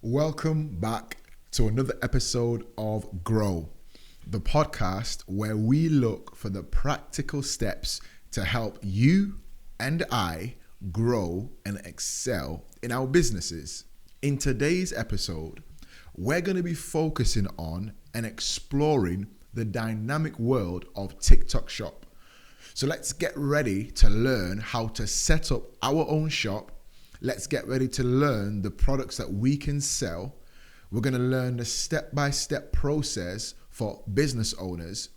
Welcome back to another episode of Grow, the podcast where we look for the practical steps to help you and I grow and excel in our businesses. In today's episode, we're going to be focusing on and exploring the dynamic world of TikTok Shop. So let's get ready to learn how to set up our own shop. Let's get ready to learn the products that we can sell. We're going to learn the step-by-step process for business owners.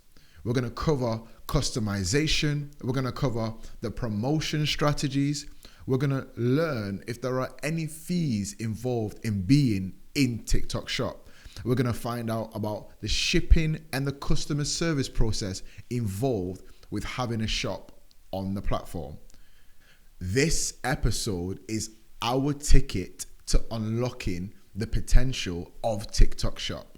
We're going to cover customization. We're going to cover the promotion strategies. We're going to learn if there are any fees involved in being in TikTok Shop. We're going to find out about the shipping and the customer service process involved with having a shop on the platform. This episode is our ticket to unlocking the potential of TikTok Shop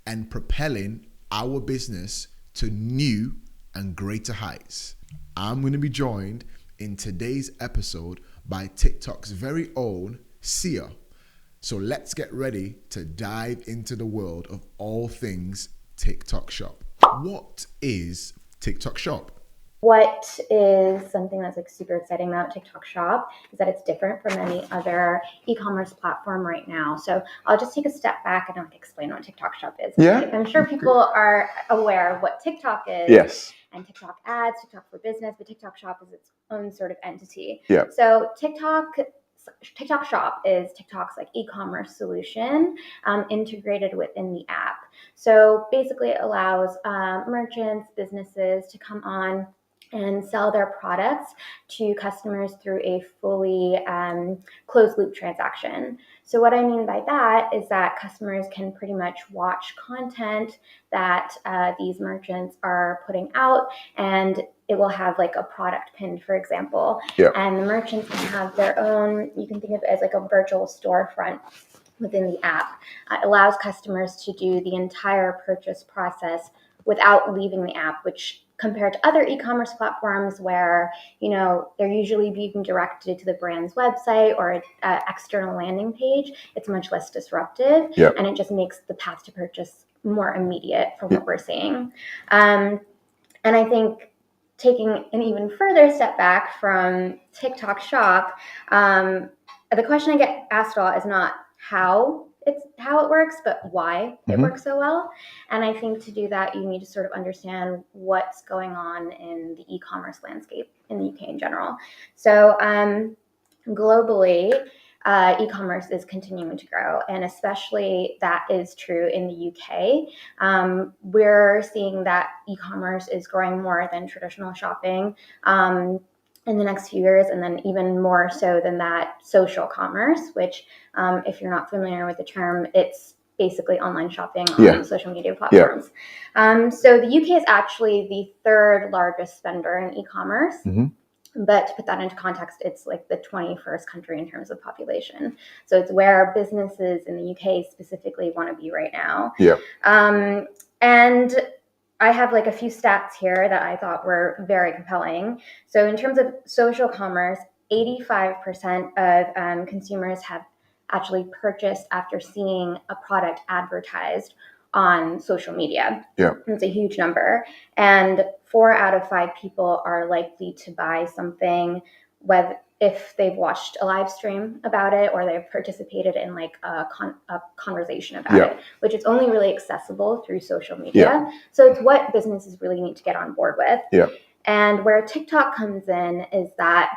and propelling our business to new and greater heights. I'm going to be joined in today's episode by TikTok's very own Sia. So let's get ready to dive into the world of all things TikTok Shop. What is TikTok Shop? What is something that's super exciting about TikTok Shop is that it's different from any other e-commerce platform right now. So I'll just take a step back and explain what TikTok Shop is. Yeah. I'm sure people are aware of what TikTok is. Yes. And TikTok ads, TikTok for business, but TikTok Shop is its own sort of entity. Yeah. So TikTok Shop is TikTok's e-commerce solution integrated within the app. So basically it allows merchants, businesses to come on and sell their products to customers through a fully closed loop transaction. So what I mean by that is that customers can pretty much watch content that these merchants are putting out, and it will have a product pinned, for example. Yeah. And the merchants can have their own, you can think of it as a virtual storefront within the app. It allows customers to do the entire purchase process without leaving the app, which compared to other e-commerce platforms where, they're usually being directed to the brand's website or an external landing page, it's much less disruptive. Yeah. And it just makes the path to purchase more immediate from what we're seeing. And I think taking an even further step back from TikTok Shop, the question I get asked a lot is not how it works, but why it works so well. And I think to do that, you need to sort of understand what's going on in the e-commerce landscape in the UK in general. So globally, e-commerce is continuing to grow, and especially that is true in the UK. We're seeing that e-commerce is growing more than traditional shopping in the next few years, and then even more so than that, social commerce, which if you're not familiar with the term, it's basically online shopping on social media platforms. So the UK is actually the third largest spender in e-commerce. But to put that into context, it's the 21st country in terms of population. So it's where businesses in the UK specifically want to be right now. Yeah. And I have a few stats here that I thought were very compelling. So in terms of social commerce, 85% of consumers have actually purchased after seeing a product advertised on social media. Yeah. It's a huge number. And 4 out of 5 people are likely to buy something if they've watched a live stream about it or they've participated in a conversation about it, which is only really accessible through social media. Yeah. So it's what businesses really need to get on board with. Yeah. And where TikTok comes in is that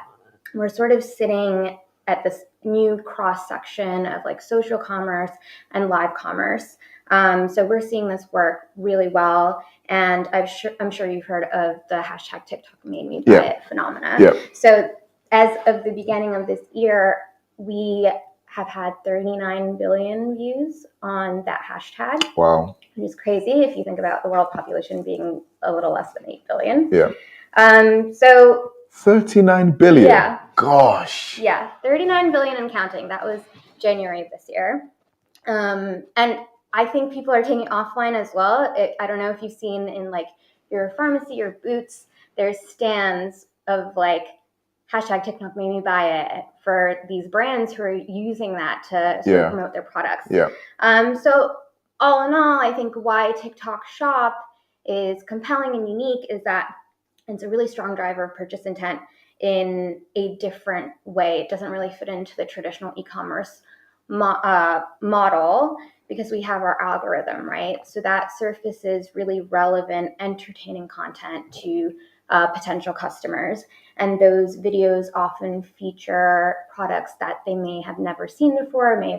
we're sort of sitting at this new cross section of social commerce and live commerce. So we're seeing this work really well. And I'm sure you've heard of the hashtag TikTok made me buy it phenomena. Yeah. So as of the beginning of this year, we have had 39 billion views on that hashtag. Wow. Which is crazy if you think about the world population being a little less than 8 billion. Yeah. So 39 billion. Yeah. Gosh. Yeah, 39 billion and counting. That was January of this year. And I think people are taking it offline as well. I don't know if you've seen in your pharmacy or Boots, there's stands of hashtag TikTok made me buy it for these brands who are using that to sort of promote their products. So all in all, I think why TikTok Shop is compelling and unique is that it's a really strong driver of purchase intent in a different way. It doesn't really fit into the traditional e-commerce model because we have our algorithm, right? So that surfaces really relevant, entertaining content to potential customers. And those videos often feature products that they may have never seen before, may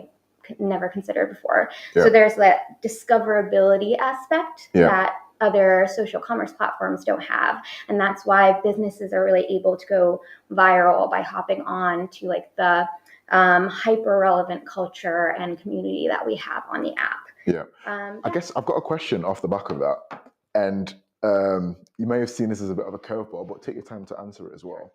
have never considered before. So there's that discoverability aspect that other social commerce platforms don't have. And that's why businesses are really able to go viral by hopping on to like the hyper relevant culture and community that we have on the app. I guess I've got a question off the back of that. And you may have seen this as a bit of a curveball, but take your time to answer it as well.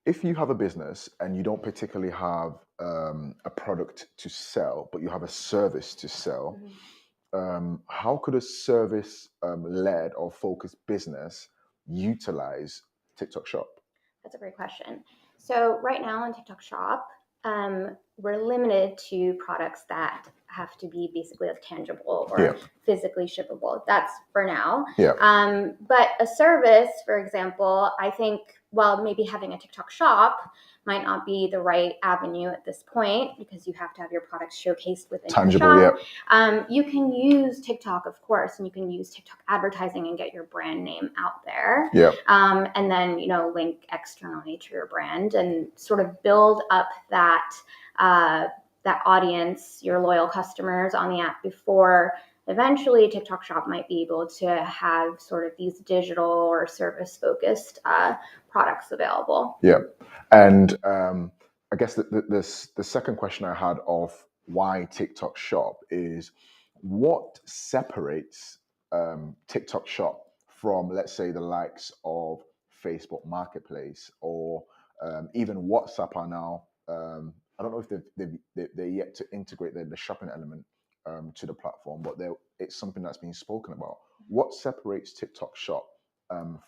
If you have a business and you don't particularly have a product to sell, but you have a service to sell, how could a service led or focused business utilize TikTok Shop? That's a great question. So right now on TikTok Shop, we're limited to products that have to be basically like tangible or physically shippable. That's for now. But a service, for example, I think, well, maybe having a TikTok Shop might not be the right avenue at this point because you have to have your products showcased within tangible, your shop. You can use TikTok, of course, and you can use TikTok advertising and get your brand name out there. And then, you know, link externally to your brand and sort of build up that that audience, your loyal customers on the app before eventually TikTok Shop might be able to have sort of these digital or service focused products available. And I guess the second question I had of why TikTok Shop is what separates TikTok Shop from, let's say, the likes of Facebook Marketplace or even WhatsApp are now. I don't know if they're yet to integrate the shopping element to the platform, but it's something that's being spoken about. What separates TikTok Shop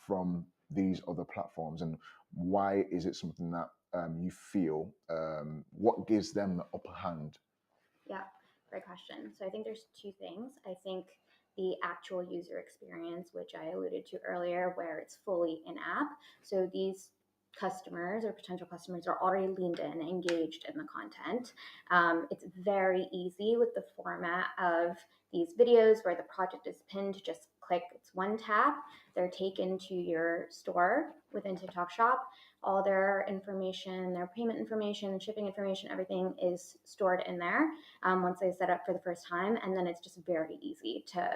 from these other platforms, and why is it something that you feel, what gives them the upper hand? Yeah, great question. So I think there's two things. I think the actual user experience, which I alluded to earlier, where it's fully in-app. So these customers or potential customers are already leaned in, engaged in the content. It's very easy with the format of these videos where the project is pinned, just click, it's one tap, they're taken to your store within TikTok Shop. All their information, their payment information, shipping information, everything is stored in there once they set up for the first time. And then it's just very easy to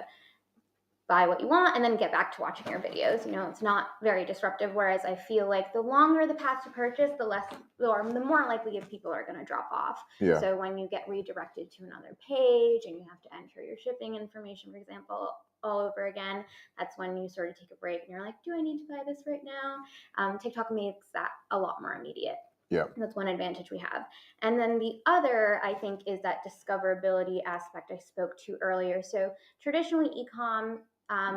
buy what you want and then get back to watching your videos. You know, it's not very disruptive. Whereas I feel like the longer the path to purchase, the less or the more likely people are going to drop off. So when you get redirected to another page and you have to enter your shipping information, for example, all over again, that's when you sort of take a break and you're like, do I need to buy this right now? TikTok makes that a lot more immediate. That's one advantage we have. And then the other, I think, is that discoverability aspect I spoke to earlier. So traditionally e-com,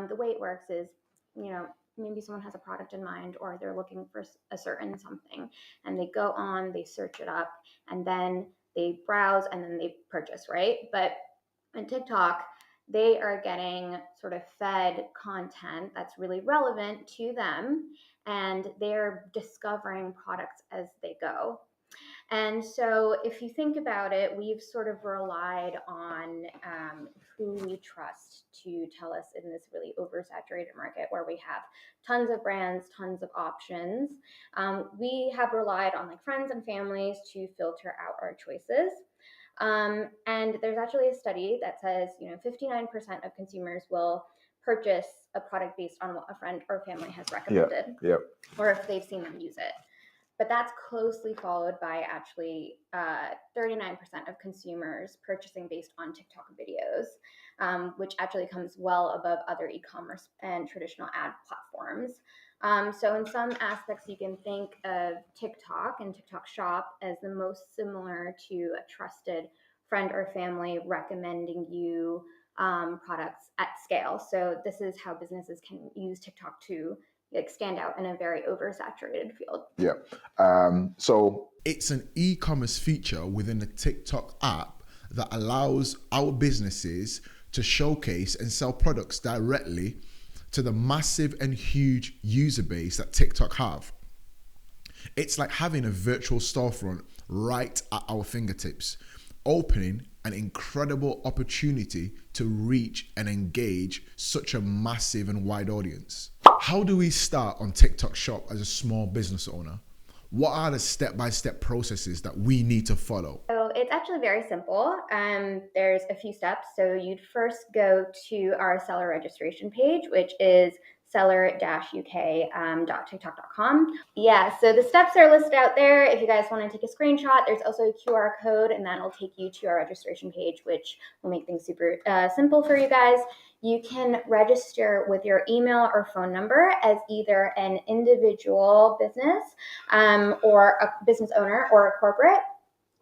the way it works is, you know, maybe someone has a product in mind or they're looking for a certain something and they go on, they search it up, and then they browse and then they purchase, right? But in TikTok, they are getting sort of fed content that's really relevant to them, and they're discovering products as they go. And so if you think about it, we've sort of relied on who we trust to tell us in this really oversaturated market where we have tons of brands, tons of options. We have relied on like friends and families to filter out our choices. And there's actually a study that says, you know, 59% of consumers will purchase a product based on what a friend or family has recommended, or if they've seen them use it. But that's closely followed by actually 39% of consumers purchasing based on TikTok videos, which actually comes well above other e-commerce and traditional ad platforms. So in some aspects, you can think of TikTok and TikTok Shop as the most similar to a trusted friend or family recommending you products at scale. So this is how businesses can use TikTok to like stand out in a very oversaturated field. Yeah. So It's an e-commerce feature within the TikTok app that allows our businesses to showcase and sell products directly to the massive and huge user base that TikTok have. It's like having a virtual storefront right at our fingertips, opening an incredible opportunity to reach and engage such a massive and wide audience. How do we start on TikTok Shop as a small business owner? What are the step-by-step processes that we need to follow? So it's actually very simple. There's a few steps. So you'd first go to our seller registration page, which is seller-uk.tiktok.com. Yeah, so the steps are listed out there. If you guys want to take a screenshot, there's also a QR code, and that'll take you to our registration page, which will make things super simple for you guys. You can register with your email or phone number as either an individual business or a business owner or a corporate.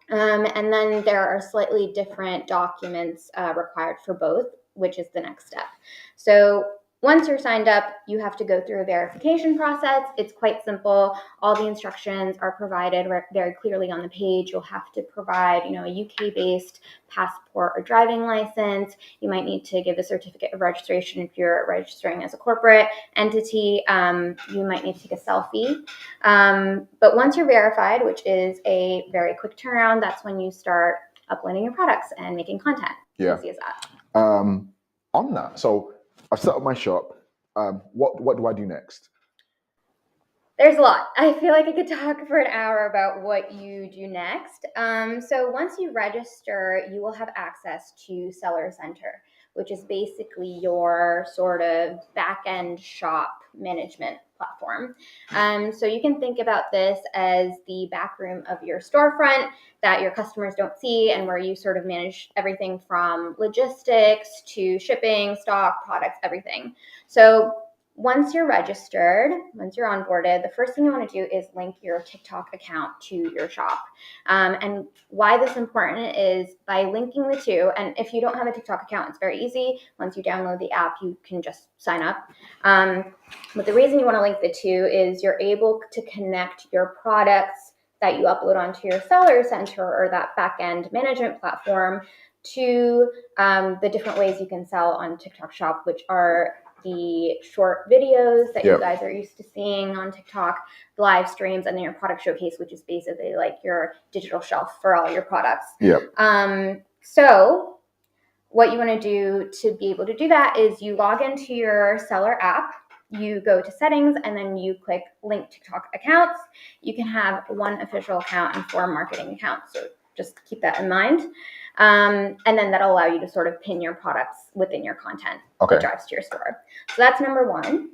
And then there are slightly different documents required for both, which is the next step. So once you're signed up, you have to go through a verification process. It's quite simple. All the instructions are provided very clearly on the page. You'll have to provide, a UK-based passport or driving license. You might need to give a certificate of registration if you're registering as a corporate entity. You might need to take a selfie. But once you're verified, which is a very quick turnaround, that's when you start uploading your products and making content. Yeah. Easy as that. On that, so I've set up my shop. What do I do next? There's a lot. I feel like I could talk for an hour about what you do next. So once you register, you will have access to Seller Center, which is basically your sort of back-end shop management platform. So you can think about this as the back room of your storefront that your customers don't see, and where you sort of manage everything from logistics to shipping, stock, products, everything. So once you're registered, once you're onboarded, the first thing you want to do is link your TikTok account to your shop. And why this is important is by linking the two, and if you don't have a TikTok account, it's very easy. Once you download the app, you can just sign up. But the reason you want to link the two is you're able to connect your products that you upload onto your Seller Center or that back-end management platform to the different ways you can sell on TikTok Shop, which are the short videos that you guys are used to seeing on TikTok, the live streams, and then your product showcase, which is basically like your digital shelf for all your products. So what you want to do to be able to do that is you log into your seller app, you go to settings, and then you click link TikTok accounts. You can have one official account and 4 marketing accounts. So just keep that in mind. And then that'll allow you to sort of pin your products within your content that drives to your store. So that's number one.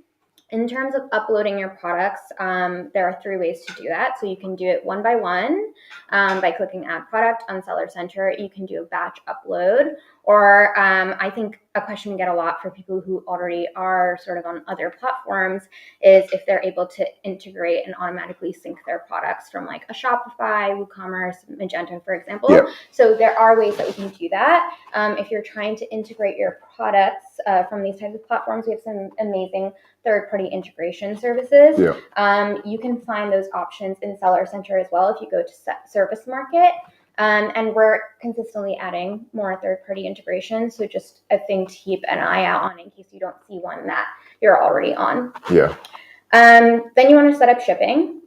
In terms of uploading your products, there are 3 ways to do that. So you can do it one by one by clicking Add Product on Seller Center. You can do a batch upload, or I think a question we get a lot for people who already are sort of on other platforms is if they're able to integrate and automatically sync their products from like a Shopify, WooCommerce, Magento, for example. So there are ways that we can do that. If you're trying to integrate your products from these types of platforms, we have some amazing third-party integration services. You can find those options in Seller Center as well if you go to Service Market. And we're consistently adding more third-party integrations. So just a thing to keep an eye out on in case you don't see one that you're already on. Then you want to set up shipping.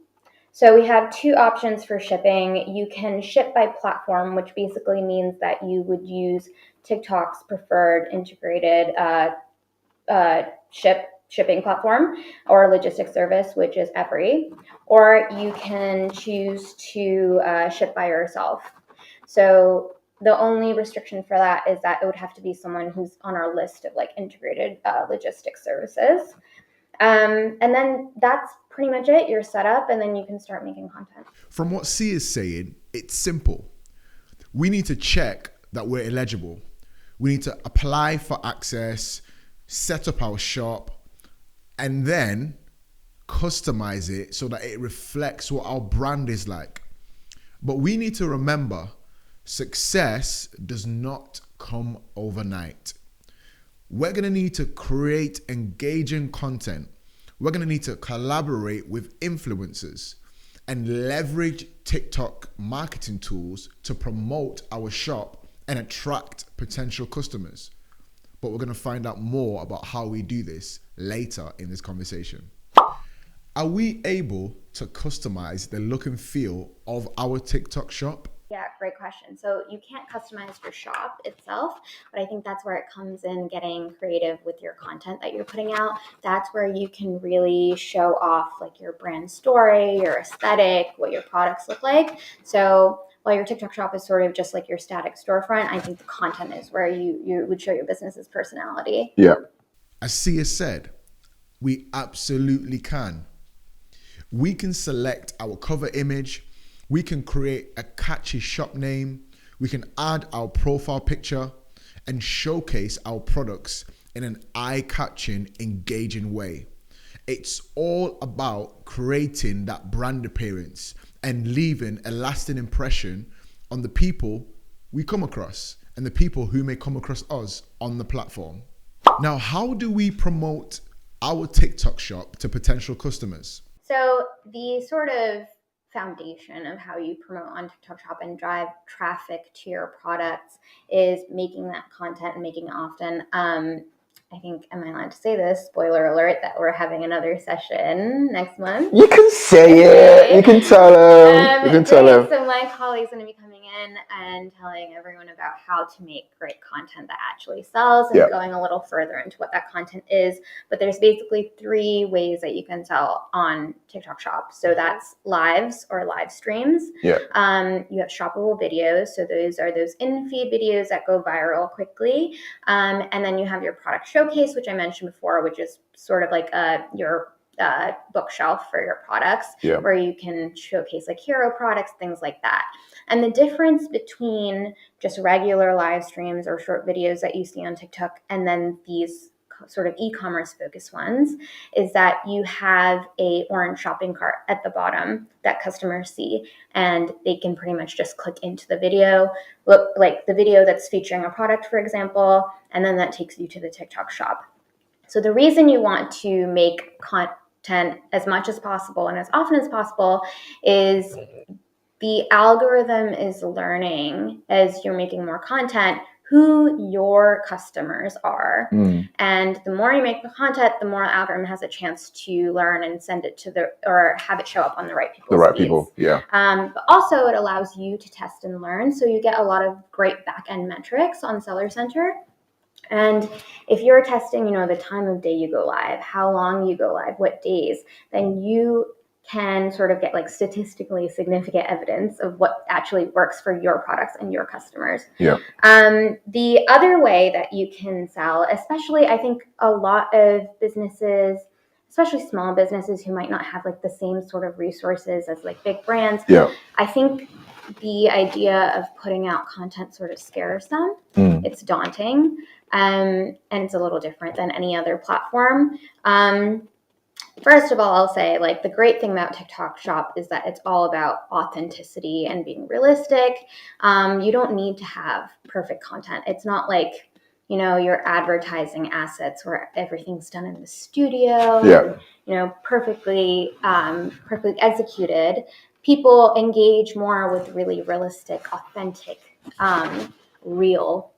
So we have 2 options for shipping. You can ship by platform, which basically means that you would use TikTok's preferred integrated shipping platform or logistics service, which is Every, or you can choose to ship by yourself. So the only restriction for that is that it would have to be someone who's on our list of like integrated logistics services. And then that's pretty much it. You're set up, and then you can start making content. From what Sia is saying, it's simple. We need to check that we're eligible. We need to apply for access, set up our shop, and then customize it so that it reflects what our brand is like. But we need to remember, success does not come overnight. We're going to need to create engaging content. we're going to need to collaborate with influencers and leverage TikTok marketing tools to promote our shop and attract potential customers. But we're going to find out more about how we do this later in this conversation. Are we able to customize the look and feel of our TikTok shop? Yeah, great question. So you can't customize your shop itself, but I think that's where it comes in, getting creative with your content that you're putting out. That's where you can really show off like your brand story, your aesthetic, what your products look like. So while your TikTok shop is sort of just like your static storefront, I think the content is where you would show your business's personality. Yeah. As Sia said, we absolutely can. We can select our cover image. We can create a catchy shop name. We can add our profile picture and showcase our products in an eye-catching, engaging way. It's all about creating that brand appearance and leaving a lasting impression on the people we come across and the people who may come across us on the platform. Now, how do we promote our TikTok shop to potential customers? So the sort of foundation of how you promote on TikTok shop and drive traffic to your products is making that content and making it often. I think, am I allowed to say this? Spoiler alert, that we're having another session next month. You can say it. You can tell them. You can tell them. So my colleague's going to be coming in and telling everyone about how to make great content that actually sells, and going a little further into what that content is. But there's basically 3 ways that you can sell on TikTok shop. So that's lives or live streams. Yeah. You have shoppable videos. So those are those in-feed videos that go viral quickly. And then you have your product showcase, which I mentioned before, which is sort of like your bookshelf for your products, where you can showcase like hero products, things like that. And the difference between just regular live streams or short videos that you see on TikTok and then these sort of e-commerce focused ones is that you have a orange shopping cart at the bottom that customers see, and they can pretty much just click into the video, look like the video that's featuring a product, for example, and then that takes you to the TikTok shop. So the reason you want to make content as much as possible and as often as possible is the algorithm is learning as you're making more content who your customers are. And the more you make the content, the more the algorithm has a chance to learn and send it to or have it show up on the right people. But also it allows you to test and learn. So you get a lot of great back-end metrics on Seller Center. And if you're testing, the time of day you go live, how long you go live, what days, then you can sort of get like statistically significant evidence of what actually works for your products and your customers. The other way that you can sell, especially I think a lot of businesses, especially small businesses who might not have like the same sort of resources as like big brands, I think the idea of putting out content sort of scares them. It's daunting, and it's a little different than any other platform. First of all, I'll say like the great thing about TikTok Shop is that it's all about authenticity and being realistic. You don't need to have perfect content. It's not like, your advertising assets where everything's done in the studio, perfectly executed. People engage more with really realistic, authentic, real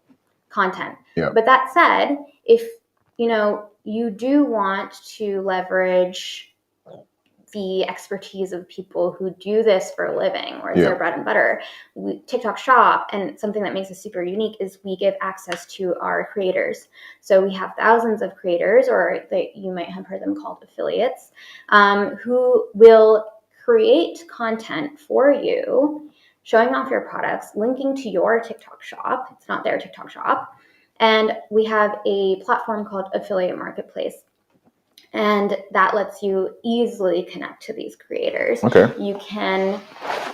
content. But that said, if you do want to leverage the expertise of people who do this for a living, or it's their bread and butter. TikTok Shop, and something that makes us super unique is we give access to our creators. So we have thousands of creators, or you might have heard them called affiliates, who will create content for you, showing off your products, linking to your TikTok Shop. It's not their TikTok Shop. And we have a platform called Affiliate Marketplace. And that lets you easily connect to these creators. You can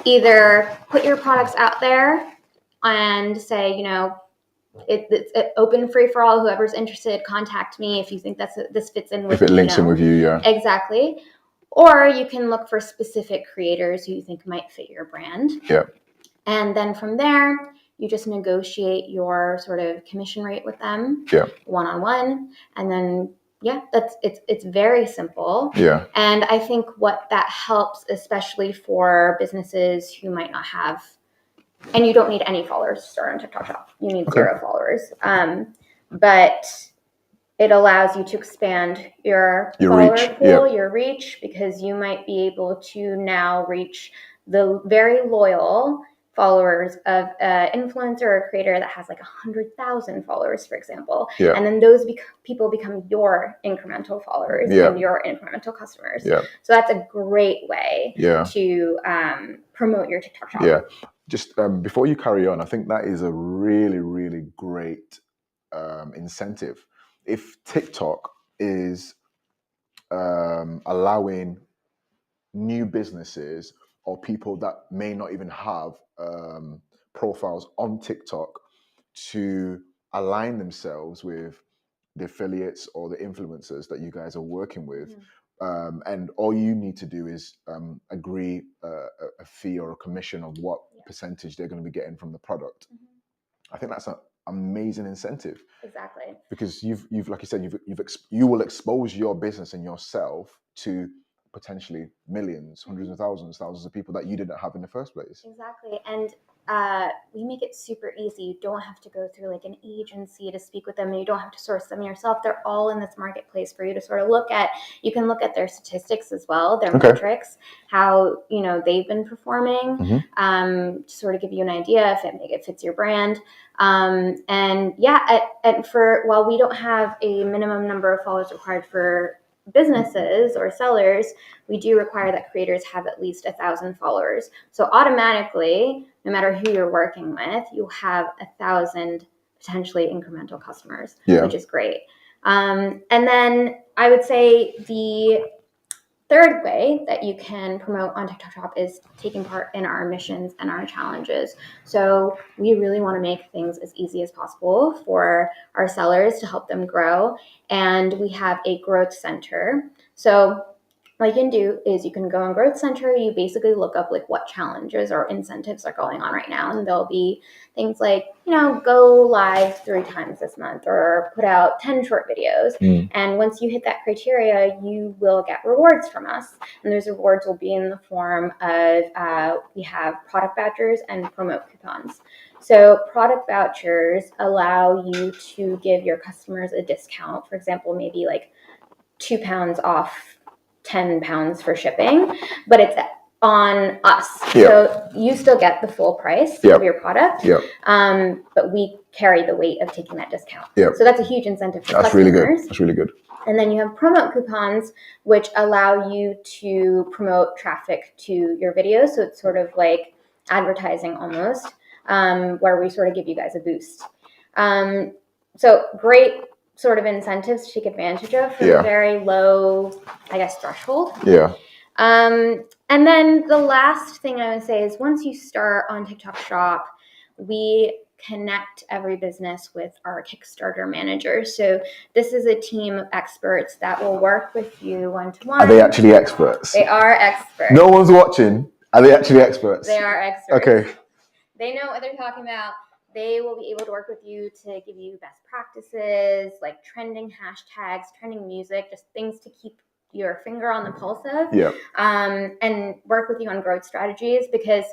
either put your products out there and say, it's open, free for all. Whoever's interested, contact me if you think this fits in with if it links in with you, exactly. Or you can look for specific creators who you think might fit your brand. And then from there, you just negotiate your sort of commission rate with them, one-on-one, and then Yeah, it's very simple. Yeah. And I think what that helps, especially for businesses who might not have, and you don't need any followers to start on TikTok Shop. You need 0 followers. But it allows you to expand your follower reach, pool, your reach, because you might be able to now reach the very loyal followers of an influencer or creator that has like 100,000 followers, for example. Yeah. And then those people become your incremental followers and your incremental customers. Yeah. So that's a great way to promote your TikTok shop. Yeah. Just before you carry on, I think that is a really, really great incentive. If TikTok is allowing new businesses or people that may not even have profiles on TikTok to align themselves with the affiliates or the influencers that you guys are working with. And all you need to do is agree a fee or a commission of what percentage they're going to be getting from the product. I think that's an amazing incentive. Exactly. Because you've like you said, you will expose your business and yourself to potentially millions, hundreds of thousands of people that you didn't have in the first place. Exactly. And we make it super easy. You don't have to go through like an agency to speak with them, and you don't have to source them yourself. They're all in this marketplace for you to sort of look at. You can look at their statistics as well, their metrics, how they've been performing, to sort of give you an idea if it fits your brand. And while we don't have a minimum number of followers required for businesses or sellers, we do require that creators have at least 1,000 followers. So automatically, no matter who you're working with, you have 1,000 potentially incremental customers, which is great. And then I would say the third way that you can promote on TikTok Shop is taking part in our missions and our challenges. So we really want to make things as easy as possible for our sellers to help them grow. And we have a growth center. So what you can do is you can go on Growth Center. You basically look up like what challenges or incentives are going on right now. And there'll be things like, go live 3 times this month or put out 10 short videos. And once you hit that criteria, you will get rewards from us. And those rewards will be in the form of, we have product vouchers and promote coupons. So product vouchers allow you to give your customers a discount. For example, maybe like £2 off 10 pounds for shipping, but it's on us. So you still get the full price of your product, but we carry the weight of taking that discount. So that's a huge incentive for customers. That's really good. And then you have promote coupons, which allow you to promote traffic to your videos. So it's sort of like advertising almost, where we sort of give you guys a boost. So great sort of incentives to take advantage of for a very low, threshold. And then the last thing I would say is once you start on TikTok Shop, we connect every business with our Kickstarter manager. So this is a team of experts that will work with you one-to-one. Are they actually experts? They are experts. No one's watching. Are they actually experts? They are experts. Okay. They know what they're talking about. They will be able to work with you to give you best practices, like trending hashtags, trending music, just things to keep your finger on the pulse of, and work with you on growth strategies, because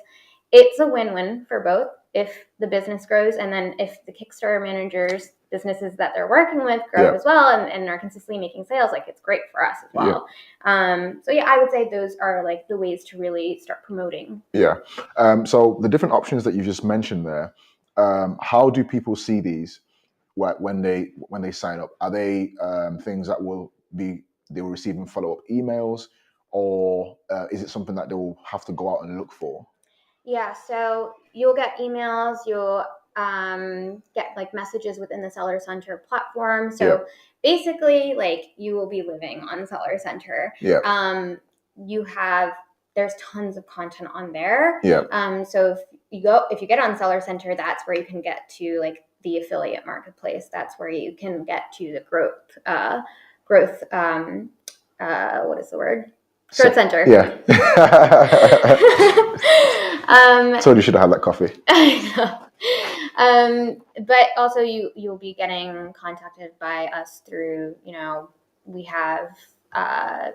it's a win-win for both. If the business grows, and then if the Kickstarter managers, businesses that they're working with grow as well and are consistently making sales, like it's great for us as well. I would say those are like the ways to really start promoting. So the different options that you just mentioned there, how do people see these when they sign up? Are they things that they will receive in follow-up emails, or is it something that they will have to go out and look for? Yeah, so you'll get emails, you'll get like messages within the Seller Center platform. So basically, like you will be living on Seller Center. There's tons of content on there. So if you get on Seller Center, that's where you can get to like the affiliate marketplace. That's where you can get to the growth. What is the word? Growth Center. So you should have had that coffee. I know. But also you'll be getting contacted by us through, We have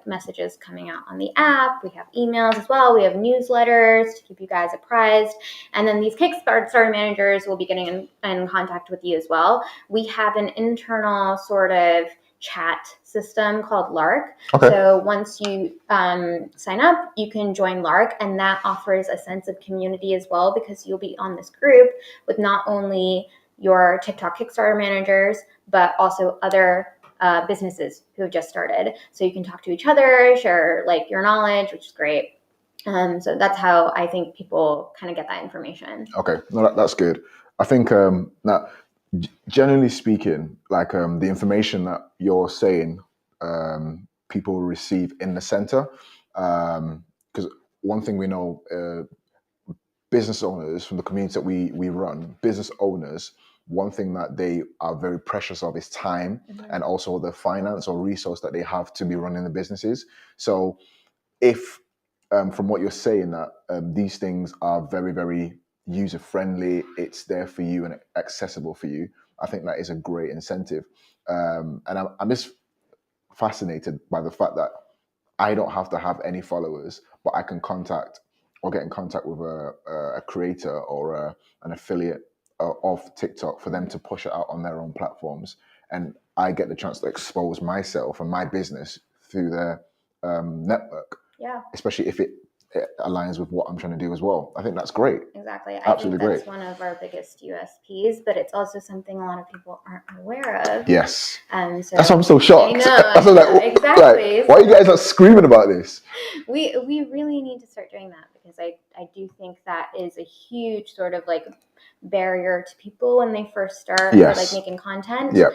messages coming out on the app. We have emails as well. We have newsletters to keep you guys apprised. And then these Kickstarter managers will be getting in contact with you as well. We have an internal sort of chat system called Lark. Okay. So once you sign up, you can join Lark, and that offers a sense of community as well, because you'll be on this group with not only your TikTok Kickstarter managers, but also other businesses who have just started. So you can talk to each other, share like your knowledge, which is great. So that's how I think people kind of get that information. Okay, no, that's good. I think now, generally speaking, like the information that you're saying, people receive in the center, because one thing we know, business owners from the community that we run, business owners, one thing that they are very precious of is time, and also the finance or resource that they have to be running the businesses. So if from what you're saying that these things are very, very user friendly, it's there for you and accessible for you, I think that is a great incentive. And I'm just fascinated by the fact that I don't have to have any followers, but I can contact or get in contact with a creator or an affiliate of TikTok for them to push it out on their own platforms. And I get the chance to expose myself and my business through their network. Yeah. Especially if it aligns with what I'm trying to do as well. I think that's great. Exactly. Absolutely I think that's great. one of our biggest USPs, but it's also something a lot of people aren't aware of. Yes. So that's why I'm so shocked. I know, exactly. Like, why are you guys not screaming about this? We really need to start doing that, because I do think that is a huge sort of like barrier to people when they first start Yes. like making content, Yep.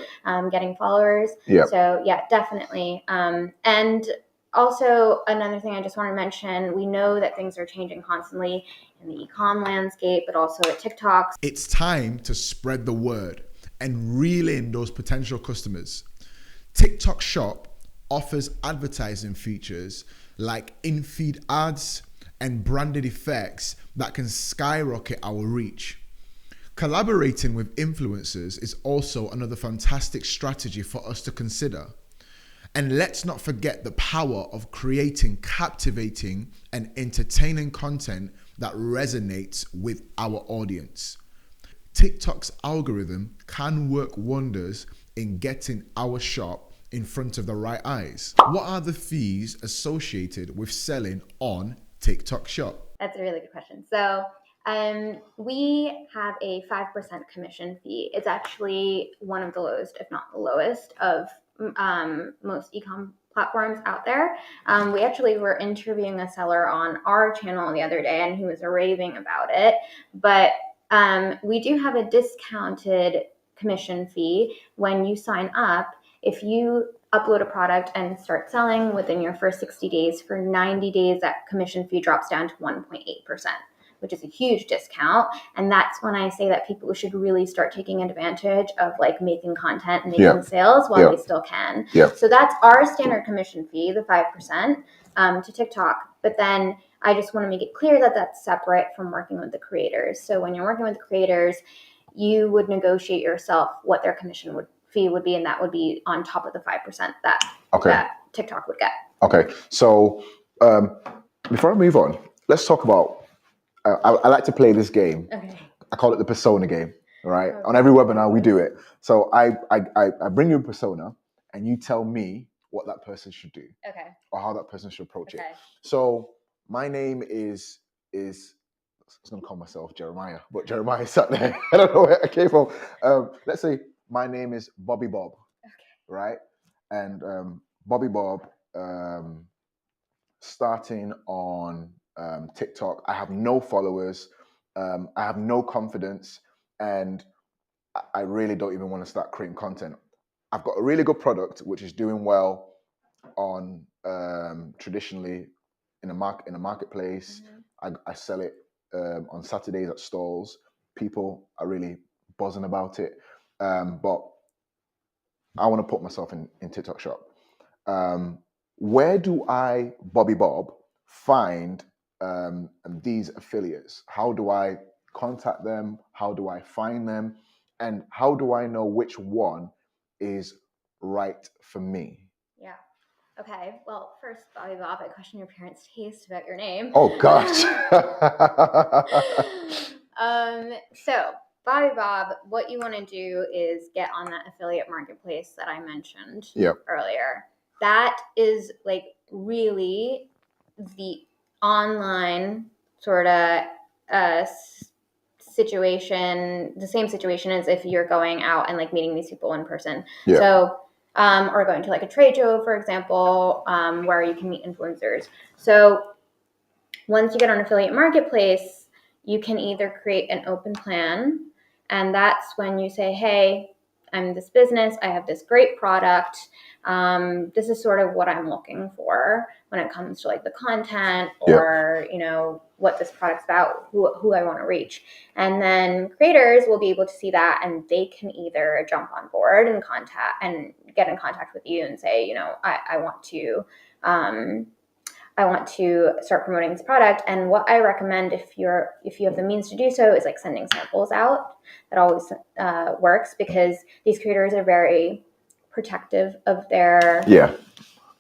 Getting followers. Yep. So yeah, definitely. And also another thing I just want to mention, we know that things are changing constantly in the e-com landscape, but also at TikTok. It's time to spread the word and reel in those potential customers. TikTok Shop offers advertising features like in-feed ads and branded effects that can skyrocket our reach. Collaborating with influencers is also another fantastic strategy for us to consider. And let's not forget the power of creating captivating and entertaining content that resonates with our audience. TikTok's algorithm can work wonders in getting our shop in front of the right eyes. What are the fees associated with selling on TikTok Shop? That's a really good question. So we have a 5% commission fee. It's actually one of the lowest, if not the lowest, of most e-com platforms out there. We actually were interviewing a seller on our channel the other day, and he was raving about it. But we do have a discounted commission fee when you sign up. If you upload a product and start selling within your first 60 days, for 90 days, that commission fee drops down to 1.8%, which is a huge discount. And that's when I say that people should really start taking advantage of like making content and making sales while they still can. So that's our standard commission fee, the 5% to TikTok. But then I just want to make it clear that that's separate from working with the creators. So when you're working with the creators, you would negotiate yourself what their commission fee would be, and that would be on top of the 5% that TikTok would get. Okay, so before I move on, let's talk about. I like to play this game. Okay. I call it the persona game. All right. On every webinar we do it. So I bring you a persona, and you tell me what that person should do. Okay. Or how that person should approach it. Okay. So my name is. I was going to call myself Jeremiah, but Jeremiah sat there. I don't know where I came from. Let's say my name is Bobby Bob, right? And Bobby Bob, starting on TikTok, I have no followers, I have no confidence, and I really don't even want to start creating content. I've got a really good product which is doing well on traditionally in a marketplace. I sell it on Saturdays at stalls. People are really buzzing about it, but I want to put myself in TikTok Shop. Where do I, Bobby Bob, find these affiliates? How do I contact them? How do I find them? And how do I know which one is right for me? Yeah. Okay. Well, first, Bobby Bob, I question your parents' taste about your name. Oh gosh. So Bobby Bob, what you want to do is get on that affiliate marketplace that I mentioned earlier. That is like really the online sort of situation, the same situation as if you're going out and like meeting these people in person. So, or going to like a trade show, for example, where you can meet influencers. So once you get on affiliate marketplace, you can either create an open plan, and that's when you say, hey, I'm this business, I have this great product, this is sort of what I'm looking for when it comes to like the content or you know what this product's about, who I want to reach. And then creators will be able to see that, and they can either jump on board and get in contact with you and say, you know, I want to start promoting this product. And what I recommend, if you have the means to do so, is like sending samples out. That always works, because these creators are very protective of their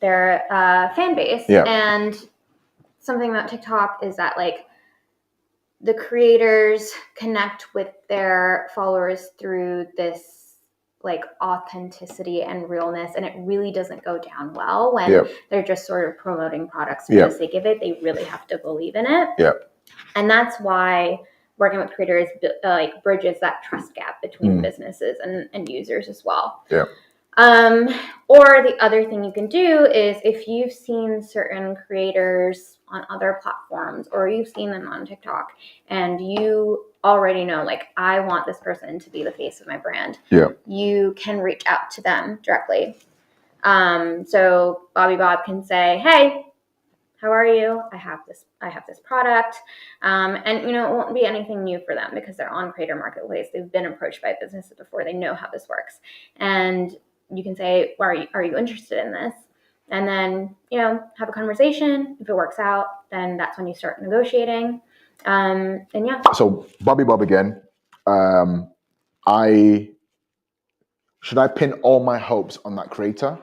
fan base. And something about TikTok is that like the creators connect with their followers through this like authenticity and realness, and it really doesn't go down well when they're just sort of promoting products for the sake of it. They really have to believe in it. And that's why working with creators like bridges that trust gap between businesses and users as well. Or the other thing you can do is, if you've seen certain creators on other platforms, or you've seen them on TikTok, and you already know, like, I want this person to be the face of my brand, you can reach out to them directly. So Bobby Bob can say, hey, how are you? I have this product. And you know, it won't be anything new for them because they're on Creator Marketplace. They've been approached by businesses before. They know how this works. And you can say, well, are you interested in this? And then, you know, have a conversation. If it works out, then that's when you start negotiating. And yeah. So Bobby Bob again. Should I pin all my hopes on that creator,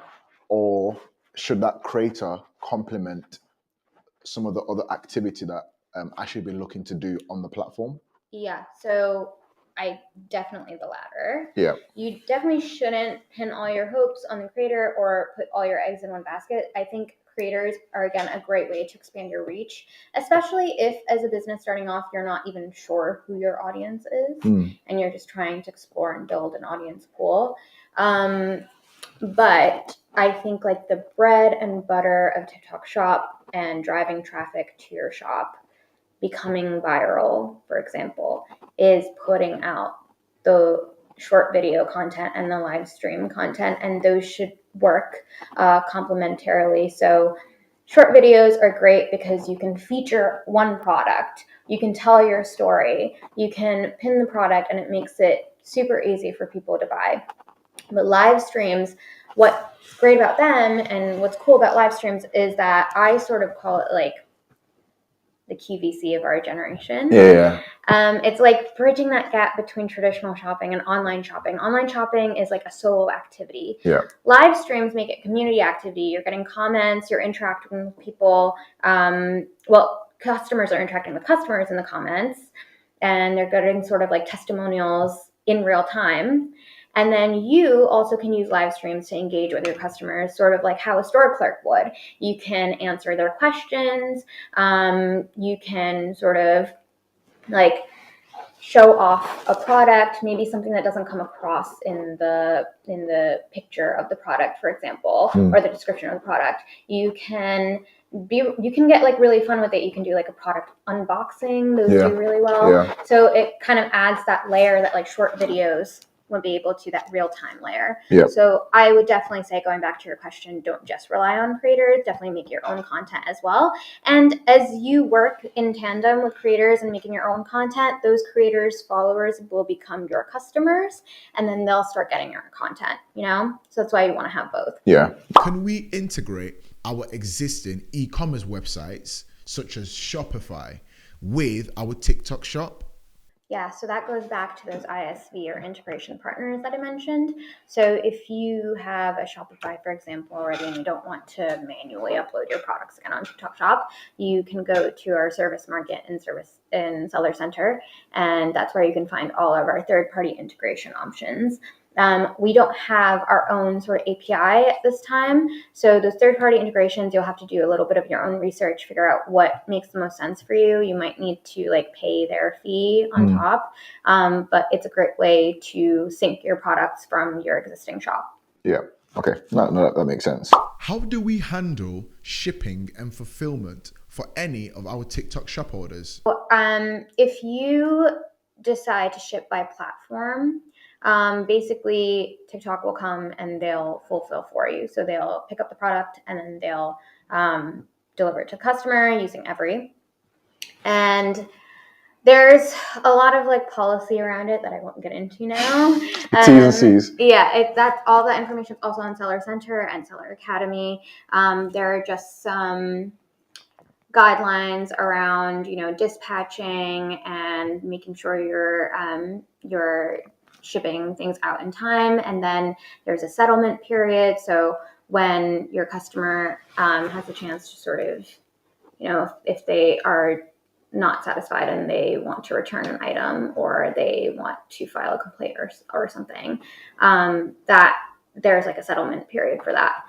or should that creator complement some of the other activity that I should be looking to do on the platform? Yeah, so I definitely the latter. Yeah. You definitely shouldn't pin all your hopes on the creator or put all your eggs in one basket. I think creators are, again, a great way to expand your reach, especially if, as a business starting off, you're not even sure who your audience is and you're just trying to explore and build an audience pool. But I think like the bread and butter of TikTok Shop and driving traffic to your shop, becoming viral, for example, is putting out the short video content and the live stream content, and those should work complementarily. So short videos are great because you can feature one product, you can tell your story, you can pin the product, and it makes it super easy for people to buy. But live streams, what's great about them and what's cool about live streams is that I sort of call it like the QVC of our generation. It's like bridging that gap between traditional shopping and online shopping. Online shopping is like a solo activity. Live streams make it community activity. You're getting comments, you're interacting with people. Customers are interacting with customers in the comments, and they're getting sort of like testimonials in real time. And then you also can use live streams to engage with your customers, sort of like how a store clerk would. You can answer their questions. You can sort of like show off a product, maybe something that doesn't come across in the picture of the product, for example, or the description of the product. You can get like really fun with it. You can do like a product unboxing. Those do really well. So it kind of adds that layer that like short videos would be able to, that real-time layer. So I would definitely say, going back to your question, don't just rely on creators, definitely make your own content as well. And as you work in tandem with creators and making your own content, those creators' followers will become your customers, and then they'll start getting your content, you know? So that's why you want to have both. Can we integrate our existing e-commerce websites, such as Shopify, with our TikTok shop? Yeah, so that goes back to those ISV or integration partners that I mentioned. So if you have a Shopify, for example, already, and you don't want to manually upload your products again on TikTok Shop, you can go to our service market and service in Seller Center, and that's where you can find all of our third-party integration options. We don't have our own sort of API at this time. So those third-party integrations, you'll have to do a little bit of your own research, figure out what makes the most sense for you. You might need to like pay their fee on top, but it's a great way to sync your products from your existing shop. Yeah. Okay. No, that makes sense. How do we handle shipping and fulfillment for any of our TikTok shop orders? If you decide to ship by platform, basically TikTok will come and they'll fulfill for you. So they'll pick up the product and then they'll deliver it to the customer using Every. And there's a lot of like policy around it that I won't get into now. T's and C's. Yeah, that's all that information also on Seller Center and Seller Academy. There are just some guidelines around, dispatching and making sure you're shipping things out in time. And then there's a settlement period. So when your customer has a chance to sort of, if they are not satisfied and they want to return an item or they want to file a complaint or something, that there's like a settlement period for that.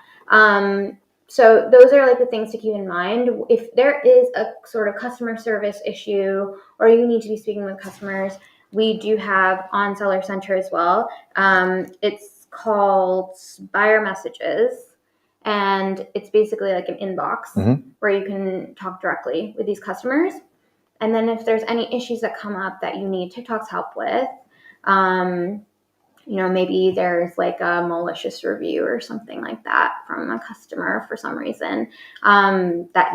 So those are like the things to keep in mind. If there is a sort of customer service issue or you need to be speaking with customers, we do have on Seller Center as well. It's called Buyer Messages, and it's basically like an inbox where you can talk directly with these customers. And then if there's any issues that come up that you need TikTok's help with, maybe there's like a malicious review or something like that from a customer for some reason that,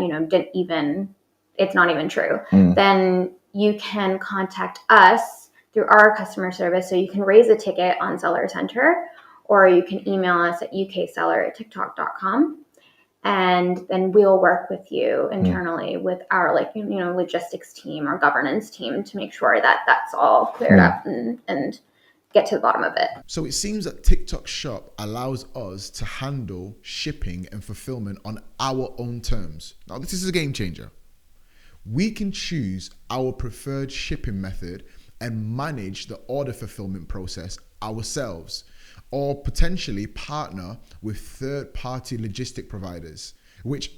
it's not even true. Then you can contact us through our customer service. So you can raise a ticket on Seller Center, or you can email us at ukseller@tiktok.com. And then we'll work with you internally with our logistics team or governance team to make sure that that's all cleared up and get to the bottom of it. So it seems that TikTok Shop allows us to handle shipping and fulfillment on our own terms. Now, this is a game changer. We can choose our preferred shipping method and manage the order fulfillment process ourselves, or potentially partner with third-party logistic providers, which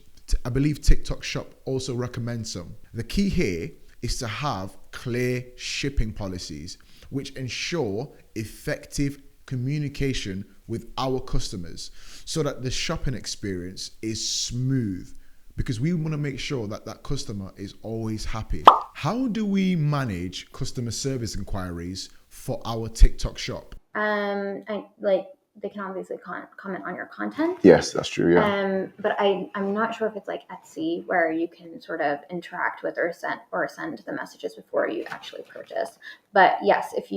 I believe TikTok Shop also recommends some. The key here is to have clear shipping policies which ensure effective communication with our customers so that the shopping experience is smooth, because we want to make sure that that customer is always happy. How do we manage customer service inquiries for our TikTok Shop? They can obviously comment on your content. Yes, that's true. Yeah. But I'm not sure if it's like Etsy where you can sort of interact with or send the messages before you actually purchase. But yes, if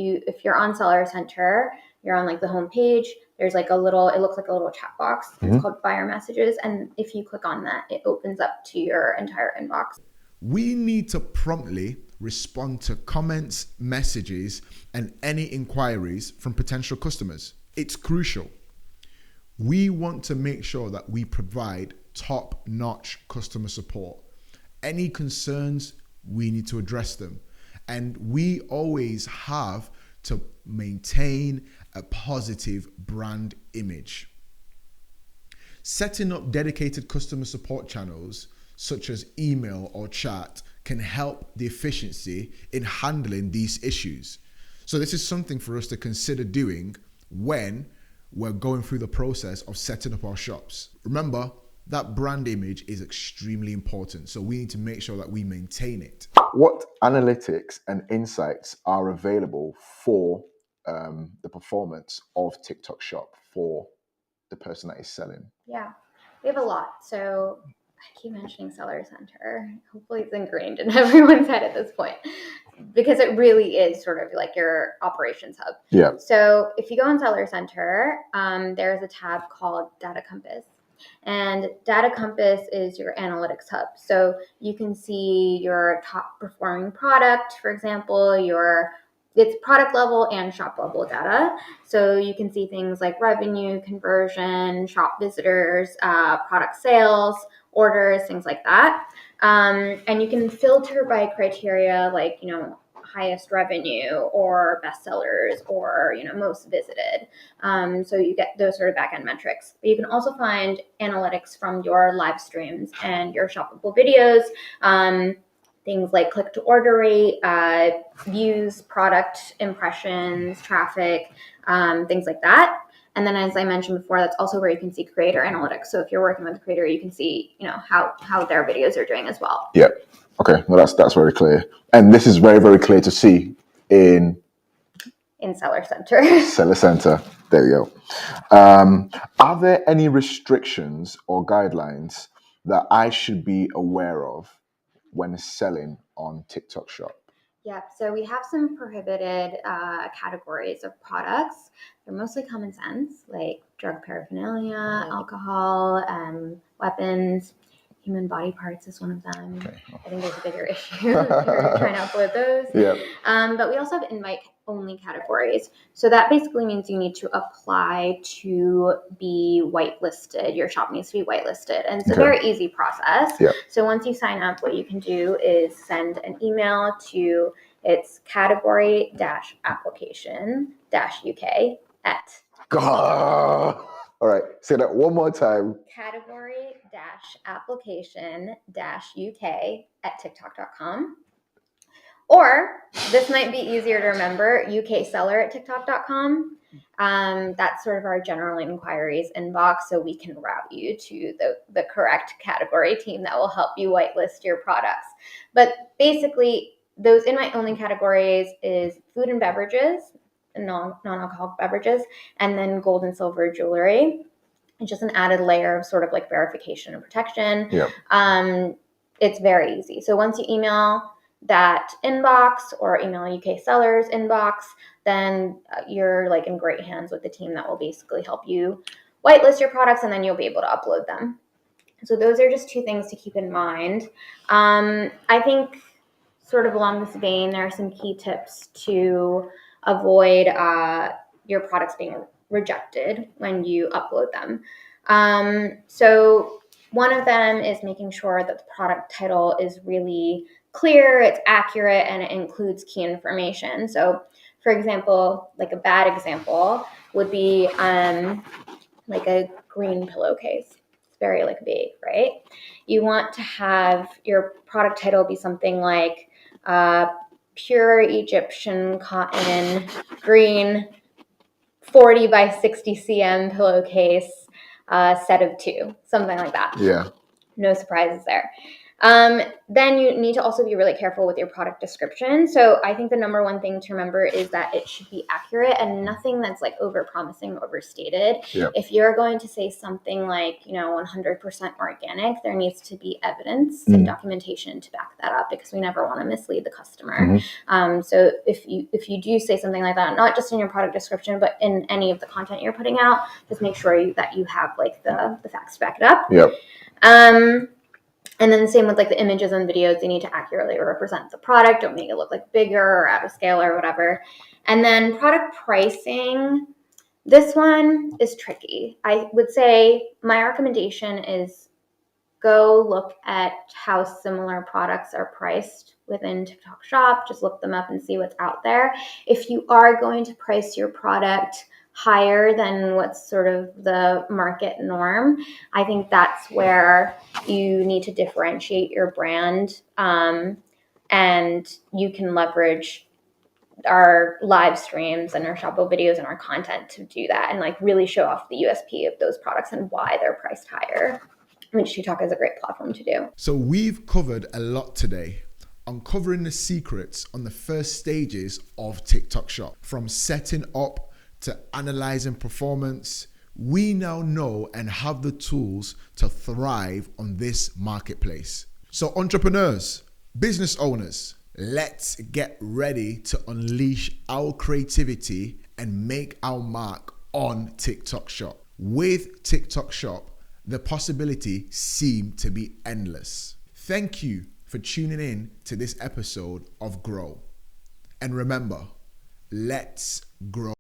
you're on Seller Center, you're on like the home page. There's like it looks like a little chat box. It's called Buyer Messages, and if you click on that, it opens up to your entire inbox. We need to promptly respond to comments, messages, and any inquiries from potential customers. It's crucial. We want to make sure that we provide top-notch customer support. Any concerns, we need to address them. And we always have to maintain a positive brand image. Setting up dedicated customer support channels, such as email or chat, can help the efficiency in handling these issues. So this is something for us to consider doing when we're going through the process of setting up our shops. Remember, that brand image is extremely important, so we need to make sure that we maintain it. What analytics and insights are available for the performance of TikTok Shop for the person that is selling? Yeah, we have a lot. So I keep mentioning Seller Center. Hopefully it's ingrained in everyone's head at this point, because it really is sort of like your operations hub. Yeah. So if you go on Seller Center, there's a tab called Data Compass. And Data Compass is your analytics hub. So you can see your top performing product, for example, it's product level and shop level data. So you can see things like revenue, conversion, shop visitors, product sales, orders, things like that. And you can filter by criteria like, highest revenue or bestsellers or, most visited. So you get those sort of back-end metrics. But you can also find analytics from your live streams and your shoppable videos. Things like click-to-order rate, views, product impressions, traffic, things like that. And then, as I mentioned before, that's also where you can see creator analytics. So if you're working with a creator, you can see, how their videos are doing as well. Yeah. Okay. No, that's very clear. And this is very, very clear to see in Seller Center. Seller Center. There we go. Are there any restrictions or guidelines that I should be aware of when selling on TikTok Shop? Yeah, so we have some prohibited categories of products. They're mostly common sense, like drug paraphernalia, alcohol, weapons. Human body parts is one of them. Okay. I think there's a bigger issue if you're trying to upload those. Yeah. But we also have invite-only categories. So that basically means you need to apply to be whitelisted. Your shop needs to be whitelisted. And it's a very easy process. Yeah. So once you sign up, what you can do is send an email to its category-application-UK at God. All right, say that one more time. Category-application-UK at tiktok.com. Or this might be easier to remember, UK seller at tiktok.com. That's sort of our general inquiries inbox, so we can route you to the correct category team that will help you whitelist your products. But basically, those invite-only categories is food and beverages, non-alcoholic beverages, and then gold and silver jewelry. It's just an added layer of sort of like verification and protection. Yep. It's very easy. So once you email that inbox or email UK sellers inbox, then you're like in great hands with the team that will basically help you whitelist your products, and then you'll be able to upload them. So those are just two things to keep in mind. I think sort of along this vein, there are some key tips to avoid your products being rejected when you upload them. So one of them is making sure that the product title is really clear, it's accurate, and it includes key information. So for example, like a bad example would be like a green pillowcase. It's very like vague, right? You want to have your product title be something like pure Egyptian cotton green 40 by 60 cm pillowcase, set of 2, something like that. Yeah. No surprises there. Then you need to also be really careful with your product description. So I think the number one thing to remember is that it should be accurate and nothing that's like over-promising, overstated. Yep. If you're going to say something like, 100% organic, there needs to be evidence and documentation to back that up, because we never want to mislead the customer. So if you do say something like that, not just in your product description, but in any of the content you're putting out, just make sure that you have like the facts to back it up. Yep. And then the same with like the images and videos, they need to accurately represent the product. Don't make it look like bigger or out of scale or whatever. And then product pricing, this one is tricky. I would say my recommendation is go look at how similar products are priced within TikTok Shop. Just look them up and see what's out there. If you are going to price your product higher than what's sort of the market norm, I think that's where you need to differentiate your brand, and you can leverage our live streams and our shoppable videos and our content to do that and like really show off the USP of those products and why they're priced higher, which TikTok is a great platform to do. So we've covered a lot today, uncovering the secrets on the first stages of TikTok Shop, from setting up to analyzing performance. We now know and have the tools to thrive on this marketplace. So entrepreneurs, business owners, let's get ready to unleash our creativity and make our mark on TikTok Shop. With TikTok Shop, the possibility seem to be endless. Thank you for tuning in to this episode of Grow. And remember, let's grow.